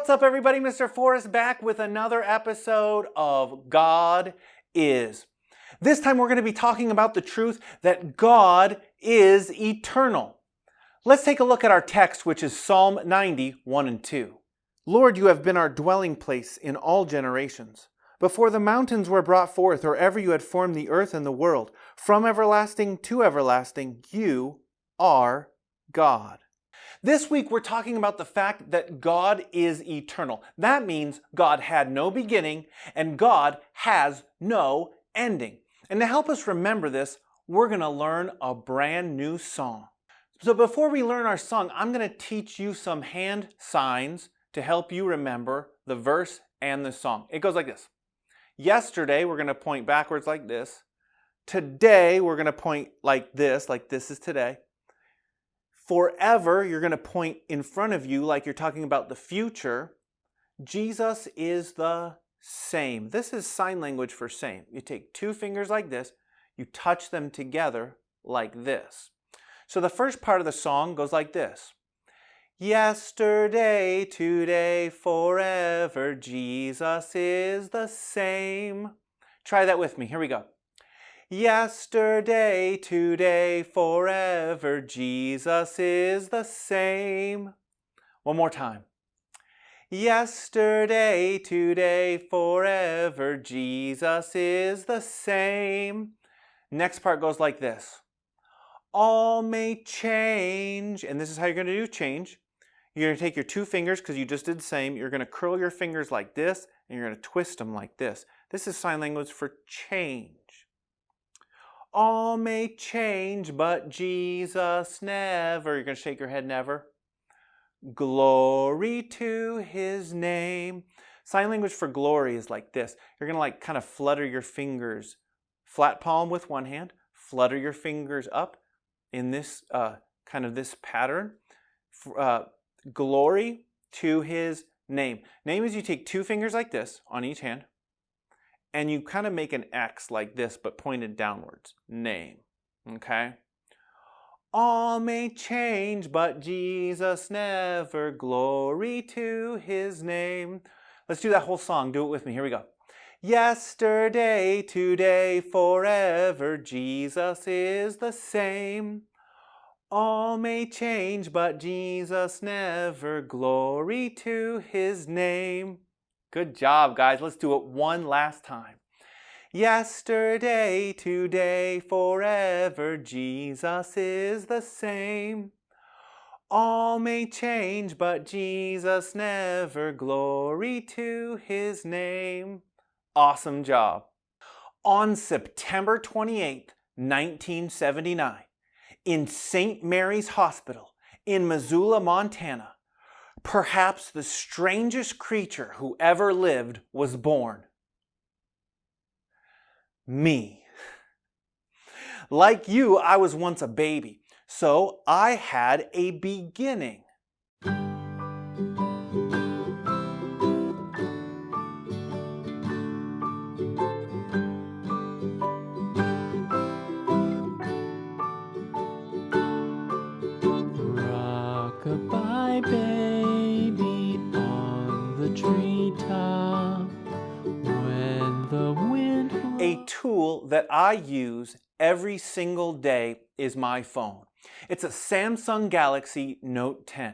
What's up, everybody? Mr. Forrest back with another episode of God Is. This time we're going to be talking about the truth that God is eternal. Let's take a look at our text, which is Psalm 90, 1 and 2. Lord, you have been our dwelling place in all generations. Before the mountains were brought forth, or ever you had formed the earth and the world, from everlasting to everlasting, you are God. This week we're talking about the fact that God is eternal. That means God had no beginning and God has no ending. And to help us remember this, we're going to learn a brand new song. So before we learn our song, I'm going to teach you some hand signs to help you remember the verse and the song. It goes like this. Yesterday, we're going to point backwards like this. Today, we're going to point like this is today. Forever, you're going to point in front of you like you're talking about the future. Jesus is the same. This is sign language for same. You take two fingers like this, you touch them together like this. So the first part of the song goes like this. Yesterday, today, forever, Jesus is the same. Try that with me. Here we go. Yesterday, today, forever, Jesus is the same. One more time. Yesterday, today, forever, Jesus is the same. Next part goes like this. All may change, and this is how you're going to do change. You're going to take your two fingers, because you just did the same. You're going to curl your fingers like this, and you're going to twist them like this. This is sign language for change. All may change, but Jesus never. You're going to shake your head never. Glory to his name. Sign language for glory is like this. You're going to kind of flutter your fingers. Flat palm with one hand. Flutter your fingers up in this kind of this pattern. Glory to his name. Name is you take two fingers like this on each hand. And you kind of make an X like this, but pointed downwards. Name. Okay? All may change, but Jesus never. Glory to his name. Let's do that whole song. Do it with me. Here we go. Yesterday, today, forever, Jesus is the same. All may change, but Jesus never. Glory to his name. Good job, guys. Let's do it one last time. Yesterday, today, forever, Jesus is the same. All may change, but Jesus never. Glory to his name. Awesome job. On September 28th, 1979, in St. Mary's Hospital in Missoula, Montana, perhaps the strangest creature who ever lived was born. Me. Like you, I was once a baby, so I had a beginning. Rock-a-bye, baby, on the treetop, when the wind... A tool that I use every single day is my phone. It's a Samsung Galaxy Note 10.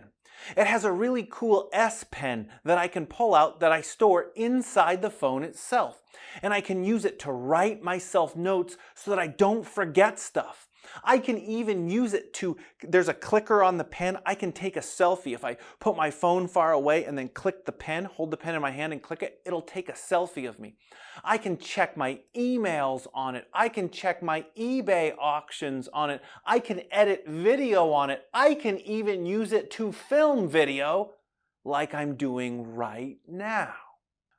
It has a really cool S Pen that I can pull out that I store inside the phone itself. And I can use it to write myself notes so that I don't forget stuff. I can even use it to, there's a clicker on the pen, I can take a selfie. If I put my phone far away and then click the pen, hold the pen in my hand and click it, it'll take a selfie of me. I can check my emails on it. I can check my eBay auctions on it. I can edit video on it. I can even use it to film video like I'm doing right now.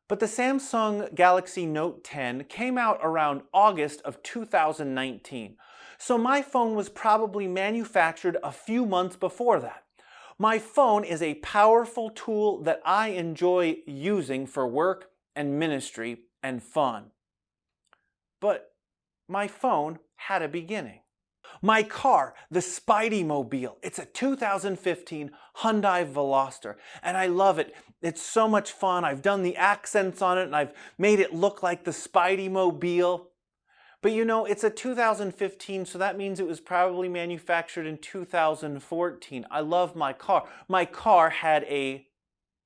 But the Samsung Galaxy Note 10 came out around August of 2019. So my phone was probably manufactured a few months before that. My phone is a powerful tool that I enjoy using for work and ministry and fun. But my phone had a beginning. My car, the Spidey Mobile. It's a 2015 Hyundai Veloster, and I love it. It's so much fun. I've done the accents on it, and I've made it look like the Spidey Mobile. But you know, it's a 2015, so that means it was probably manufactured in 2014. I love my car. My car had a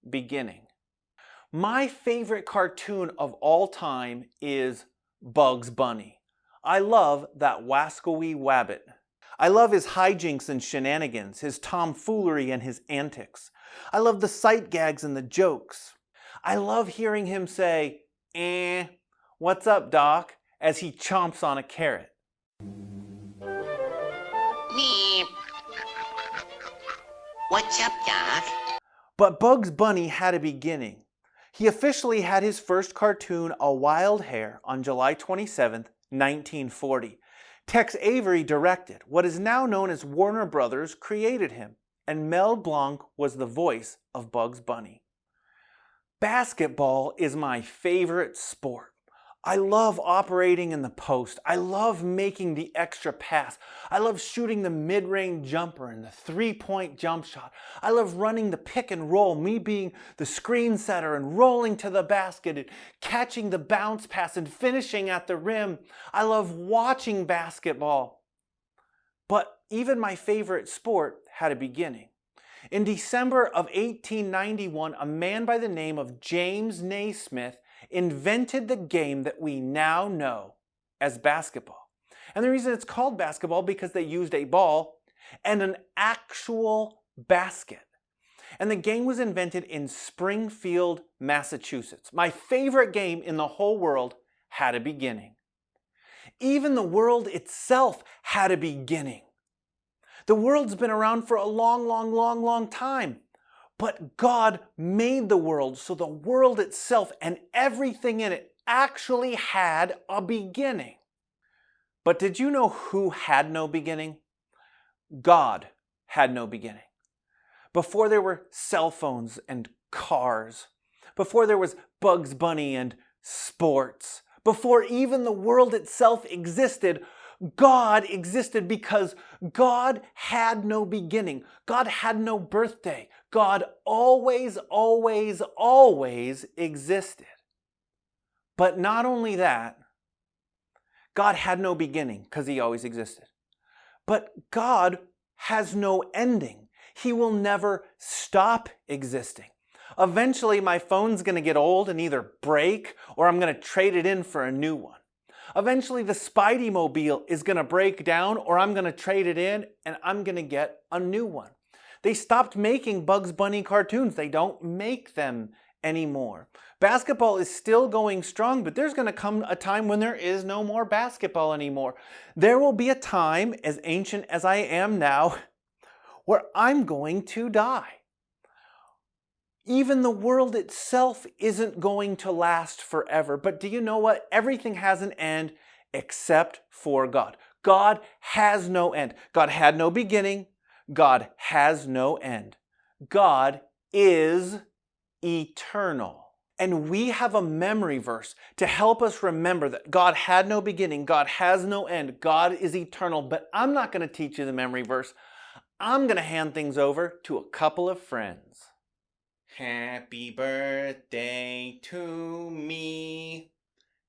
beginning. My favorite cartoon of all time is Bugs Bunny. I love that wascally wabbit. I love his hijinks and shenanigans, his tomfoolery and his antics. I love the sight gags and the jokes. I love hearing him say, what's up, Doc?" as he chomps on a carrot. Meep. What's up, Doc? But Bugs Bunny had a beginning. He officially had his first cartoon, A Wild Hare, on July 27th, 1940. Tex Avery directed. What is now known as Warner Brothers created him, and Mel Blanc was the voice of Bugs Bunny. Basketball is my favorite sport. I love operating in the post. I love making the extra pass. I love shooting the mid-range jumper and the three-point jump shot. I love running the pick and roll, me being the screen setter and rolling to the basket and catching the bounce pass and finishing at the rim. I love watching basketball. But even my favorite sport had a beginning. In December of 1891, a man by the name of James Naismith invented the game that we now know as basketball. And the reason it's called basketball because they used a ball and an actual basket. And the game was invented in Springfield, Massachusetts. My favorite game in the whole world had a beginning. Even the world itself had a beginning. The world's been around for a long time. But God made the world, so the world itself and everything in it actually had a beginning. But did you know who had no beginning? God had no beginning. Before there were cell phones and cars, before there was Bugs Bunny and sports, before even the world itself existed, God existed because God had no beginning. God had no birthday. God always existed. But not only that, God had no beginning because he always existed. But God has no ending. He will never stop existing. Eventually, my phone's going to get old and either break or I'm going to trade it in for a new one. Eventually, the Spidey Mobile is going to break down or I'm going to trade it in and I'm going to get a new one. They stopped making Bugs Bunny cartoons. They don't make them anymore. Basketball is still going strong, but there's going to come a time when there is no more basketball anymore. There will be a time, as ancient as I am now, where I'm going to die. Even the world itself isn't going to last forever. But do you know what? Everything has an end except for God. God has no end. God had no beginning. God has no end. God is eternal. And we have a memory verse to help us remember that God had no beginning, God has no end, God is eternal. But I'm not going to teach you the memory verse. I'm going to hand things over to a couple of friends. Happy birthday to me.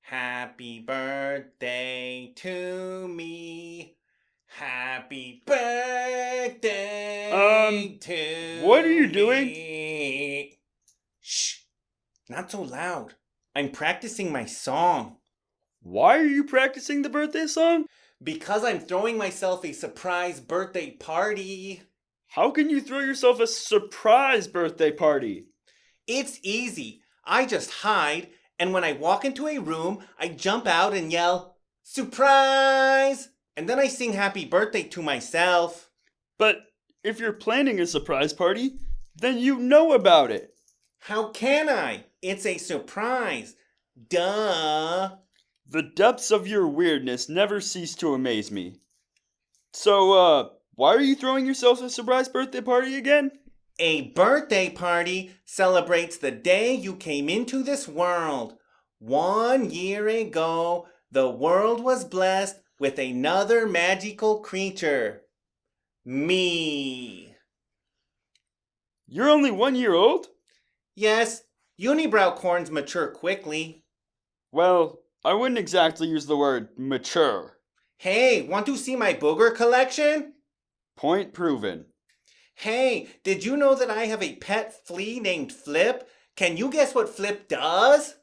Happy birthday to me. Happy birthday to what are you doing? me. Shh, not so loud. I'm practicing my song. Why are you practicing the birthday song? Because I'm throwing myself a surprise birthday party. How can you throw yourself a surprise birthday party? It's easy. I just hide, and when I walk into a room, I jump out and yell, "Surprise!" And then I sing happy birthday to myself. But if you're planning a surprise party, then you know about it. How can I? It's a surprise. Duh. The depths of your weirdness never cease to amaze me. So, why are you throwing yourself a surprise birthday party again? A birthday party celebrates the day you came into this world. 1 year ago, the world was blessed with another magical creature. Me. You're only 1 year old? Yes, unibrow corns mature quickly. Well, I wouldn't exactly use the word mature. Hey, want to see my booger collection? Point proven. Hey, did you know that I have a pet flea named Flip? Can you guess what Flip does?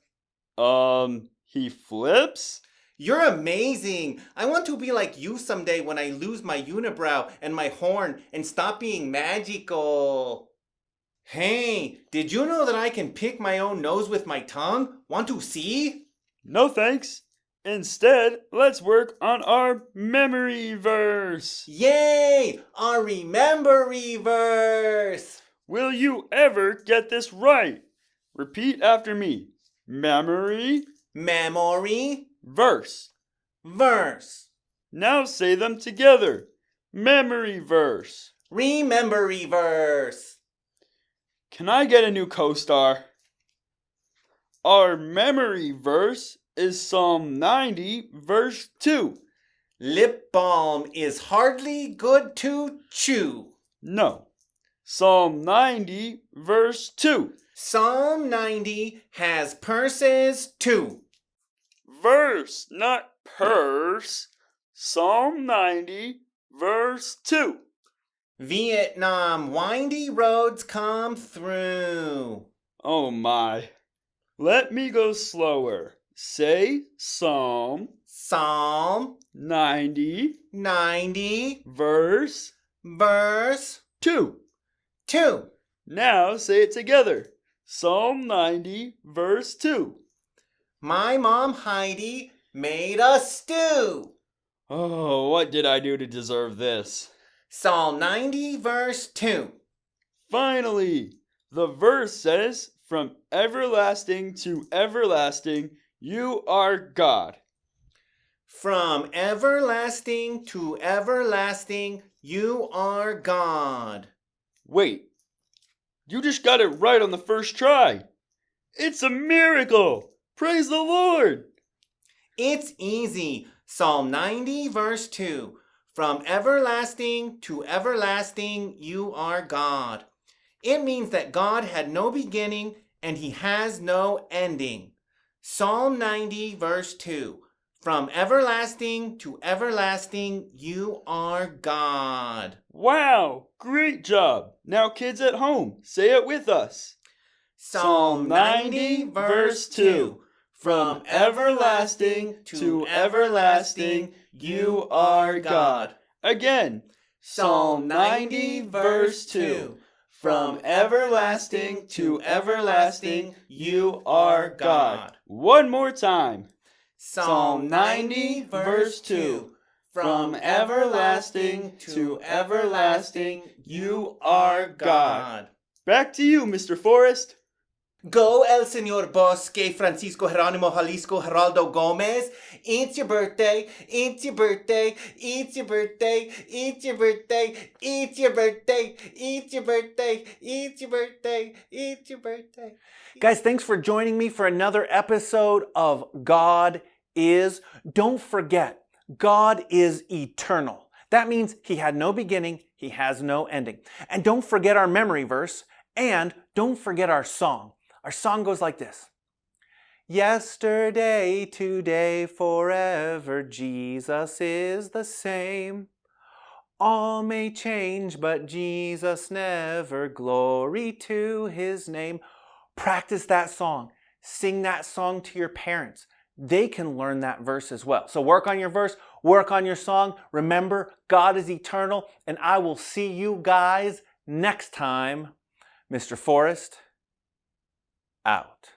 He flips? You're amazing. I want to be like you someday when I lose my unibrow and my horn and stop being magical. Hey, did you know that I can pick my own nose with my tongue? Want to see? No thanks. Instead, let's work on our memory verse. Yay! Our remember verse. Will you ever get this right? Repeat after me. Memory, Memory, verse. verse. Now say them together. Memory verse. Remember verse. Can I get a new co-star? Our memory verse is Psalm 90, verse 2. Lip balm is hardly good to chew. No. Psalm 90, verse 2. Psalm 90 has purses too. Verse, not purse. Psalm 90, verse 2. Vietnam windy roads come through. Oh my. Let me go slower. Say Psalm Psalm 90, 90, verse verse 2. 2. Now say it together. Psalm 90, verse 2. My mom Heidi made a stew. Oh, what did I do to deserve this? Psalm 90, verse 2. Finally, the verse says, from everlasting to everlasting, you are God. From everlasting to everlasting, you are God. Wait, you just got it right on the first try. It's a miracle. Praise the Lord. It's easy. Psalm 90, verse 2. From everlasting to everlasting, you are God. It means that God had no beginning and he has no ending. Psalm 90, verse 2. From everlasting to everlasting, you are God. Wow, great job. Now kids at home, say it with us. Psalm 90, verse 2. From everlasting to everlasting, you are God. Again, Psalm 90, verse 2. From everlasting to everlasting, you are God. One more time. Psalm 90, verse 2. From everlasting to everlasting, you are God. Back to you, Mr. Forrest. Go El Señor Bosque, Francisco Geronimo Jalisco Geraldo Gomez. It's your birthday, it's your birthday, it's your birthday, it's your birthday, it's your birthday, it's your birthday, it's your birthday, it's your birthday. Guys, thanks for joining me for another episode of God Is. Don't forget, God is eternal. That means he had no beginning, he has no ending. And don't forget our memory verse, and don't forget our song. Our song goes like this. Yesterday, today, forever, Jesus is the same. All may change, but Jesus never. Glory to his name. Practice that song. Sing that song to your parents. They can learn that verse as well. So work on your verse, work on your song. Remember, God is eternal, and I will see you guys next time. Mr. Forrest, out.